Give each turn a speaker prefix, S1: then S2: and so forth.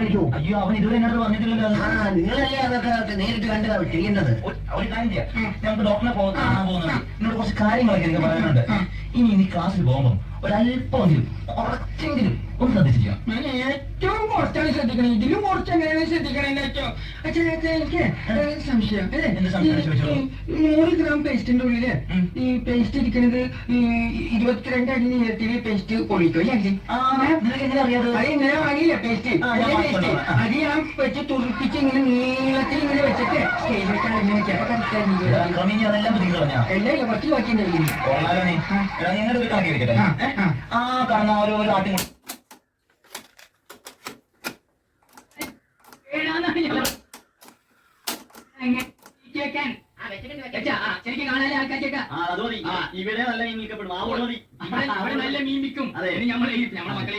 S1: കാണിക്കൂ.
S2: അയ്യോ, അവൻ ഇതുവരെ എന്നോട് പറഞ്ഞിട്ടില്ലല്ലോ.
S1: നിങ്ങളല്ലേ അതൊക്കെ നേരിട്ട് കണ്ടതാ ചെയ്യേണ്ടത്.
S2: ഒരു കാര്യം ചെയ്യാം, നമുക്ക് ഡോക്ടറെ കാണാൻ പോകുന്നുണ്ട്. എന്നോട് കുറച്ച് കാര്യങ്ങളൊക്കെ എനിക്ക് പറയാനുണ്ട്. ഇനി നീ ക്ലാസ്സിൽ പോകുമ്പോൾ ഒരല്പമെങ്കിലും കുറച്ചെങ്കിലും ഒന്ന് ശ്രദ്ധിച്ചു ചെയ്യാം.
S3: ഞാൻ ഏറ്റവും കുറച്ചാണ് ശ്രദ്ധിക്കണം. ഇതിലും കുറച്ച് എങ്ങനെയാണ് ശ്രദ്ധിക്കണേ? എനിക്ക് സംശയം. 100 ഗ്രാം പേസ്റ്റിന്റെ ഉള്ളില് ഈ പേസ്റ്റ് ഇരിക്കുന്നത് 22 അടി നീളത്തില് പേസ്റ്റ് കൊള്ളിക്കും.
S2: എങ്ങനെ അറിയാതെ?
S3: അത് ഇങ്ങനെ വാങ്ങിയില്ല പേസ്റ്റ്. അത് ഞാൻ വെച്ച് തുറപ്പിച്ച് ഇങ്ങനെ നീളത്തിൽ ഇങ്ങനെ വെച്ചിട്ട് സ്റ്റേജ് വെച്ചാൽ ഇങ്ങനെ വെച്ചപ്പോ എല്ലാം കുറച്ച് ബാക്കിയുണ്ടായിരുന്നു.
S2: നിങ്ങളുടെ ഒരു കണക്ക് ഇരിക്കട്ടെ. ആ കാണുന്ന ഒരു ആട്ടിൻ
S3: ശരിക്കും കാണാൻ ആൾക്കാർ
S2: ഇവിടെ നല്ല മീൻ മിക്കപ്പെടും.
S3: അവിടെ നല്ല മീൻ മിക്കും. നമ്മളെ മക്കളെ